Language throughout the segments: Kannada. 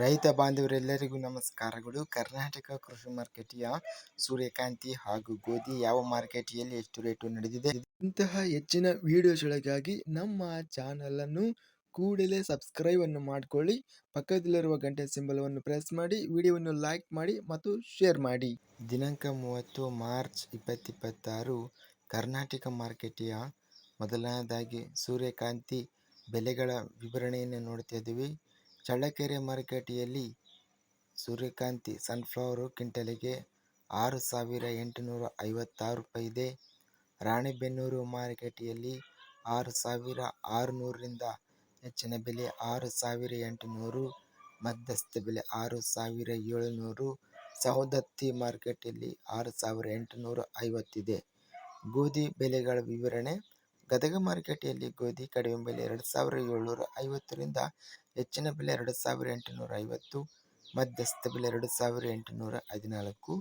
ರೈತ ಬಾಂಧವರೆಲ್ಲರಿಗೂ ನಮಸ್ಕಾರಗಳು. ಕರ್ನಾಟಕ ಕೃಷಿ ಮಾರುಕಟ್ಟೆಯ ಸೂರ್ಯಕಾಂತಿ ಹಾಗೂ ಗೋಧಿ ಯಾವ ಮಾರುಕಟ್ಟೆಯಲ್ಲಿ ಎಷ್ಟು ರೇಟು ನಡೆದಿದೆ? ಇಂತಹ ಹೆಚ್ಚಿನ ವಿಡಿಯೋಸ್ಗಳಿಗಾಗಿ ನಮ್ಮ ಚಾನಲನ್ನು ಕೂಡಲೇ ಸಬ್ಸ್ಕ್ರೈಬ್ ಅನ್ನು ಮಾಡಿಕೊಳ್ಳಿ. ಪಕ್ಕದಲ್ಲಿರುವ ಗಂಟೆ ಸಿಂಬಲವನ್ನು ಪ್ರೆಸ್ ಮಾಡಿ, ವಿಡಿಯೋವನ್ನು ಲೈಕ್ ಮಾಡಿ ಮತ್ತು ಶೇರ್ ಮಾಡಿ. ದಿನಾಂಕ 30 ಮಾರ್ಚ್ 2026 ಕರ್ನಾಟಕ ಮಾರುಕಟ್ಟೆಯ ಮೊದಲನೇದಾಗಿ ಸೂರ್ಯಕಾಂತಿ ಬೆಲೆಗಳ ವಿವರಣೆಯನ್ನು ನೋಡ್ತಾ ಇದ್ದೀವಿ. ಚಳ್ಳಕೆರೆ ಮಾರುಕಟ್ಟೆಯಲ್ಲಿ ಸೂರ್ಯಕಾಂತಿ ಸನ್ಫ್ಲವರು ಕ್ವಿಂಟಲಿಗೆ 6,856 ರೂಪಾಯಿ ಇದೆ. ರಾಣೆಬೆನ್ನೂರು ಮಾರುಕಟ್ಟೆಯಲ್ಲಿ 6,600ರಿಂದ ಹೆಚ್ಚಿನ ಬೆಲೆ 6,800, ಮಧ್ಯಸ್ಥ ಬೆಲೆ 6,700. ಸೌದತ್ತಿ ಮಾರುಕಟ್ಟೆಯಲ್ಲಿ 6,850 ಇದೆ. ಗೋಧಿ ಬೆಲೆಗಳ ವಿವರಣೆ. ಗದಗ ಮಾರುಕಟ್ಟೆಯಲ್ಲಿ ಗೋಧಿ ಕಡಿಮೆ ಬೆಲೆ 2,750ರಿಂದ ಹೆಚ್ಚಿನ ಬೆಲೆ 2,850, ಮಧ್ಯಸ್ಥ ಬೆಲೆ 2,814.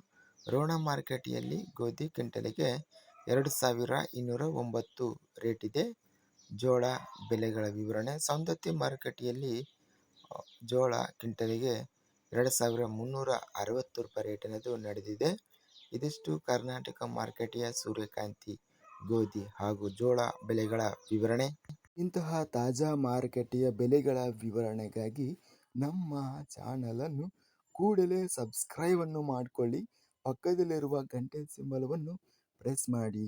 ರೋಣ ಮಾರುಕಟ್ಟೆಯಲ್ಲಿ ಗೋಧಿ ಕ್ವಿಂಟಲಿಗೆ 2,209 ರೇಟ್ ಇದೆ. ಜೋಳ ಬೆಲೆಗಳ ವಿವರಣೆ. ಸೌದತ್ತಿ ಮಾರುಕಟ್ಟೆಯಲ್ಲಿ ಜೋಳ ಕ್ವಿಂಟಲಿಗೆ 2,360 ರೂಪಾಯಿ ರೇಟಿನದು ನಡೆದಿದೆ. ಇದಿಷ್ಟು ಕರ್ನಾಟಕ ಮಾರುಕಟ್ಟೆಯ ಸೂರ್ಯಕಾಂತಿ, ಗೋಧಿ ಹಾಗೂ ಜೋಳ ಬೆಲೆಗಳ ವಿವರಣೆ. ಇಂತಹ ತಾಜಾ ಮಾರುಕಟ್ಟೆಯ ಬೆಲೆಗಳ ವಿವರಣೆಗಾಗಿ ನಮ್ಮ ಚಾನಲನ್ನು ಕೂಡಲೇ ಸಬ್ಸ್ಕ್ರೈಬ್ ಅನ್ನು ಮಾಡಿಕೊಳ್ಳಿ. ಪಕ್ಕದಲ್ಲಿರುವ ಗಂಟೆ ಸಿಂಬಲವನ್ನು ಪ್ರೆಸ್ ಮಾಡಿ.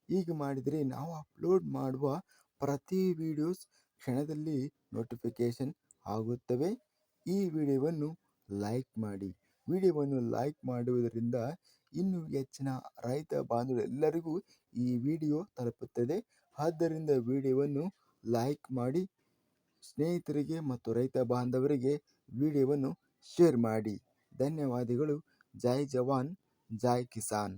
ಹೀಗೆ ಮಾಡಿದರೆ ನಾವು ಅಪ್ಲೋಡ್ ಮಾಡುವ ಪ್ರತಿ ವಿಡಿಯೋಸ್ ಕ್ಷಣದಲ್ಲಿ ನೋಟಿಫಿಕೇಶನ್ ಆಗುತ್ತವೆ. ಈ ವಿಡಿಯೋವನ್ನು ಲೈಕ್ ಮಾಡಿ. ವಿಡಿಯೋವನ್ನು ಲೈಕ್ ಮಾಡುವುದರಿಂದ ಇನ್ನೂ ಹೆಚ್ಚಿನ ರೈತ ಬಾಂಧವರೆಲ್ಲರಿಗೂ ಈ ವಿಡಿಯೋ ತಲುಪುತ್ತದೆ. ಆದ್ದರಿಂದ ವಿಡಿಯೋವನ್ನು ಲೈಕ್ ಮಾಡಿ, ಸ್ನೇಹಿತರಿಗೆ ಮತ್ತು ರೈತ ಬಾಂಧವರಿಗೆ ವಿಡಿಯೋವನ್ನು ಶೇರ್ ಮಾಡಿ. ಧನ್ಯವಾದಗಳು. ಜೈ ಜವಾನ್, ಜೈ ಕಿಸಾನ್.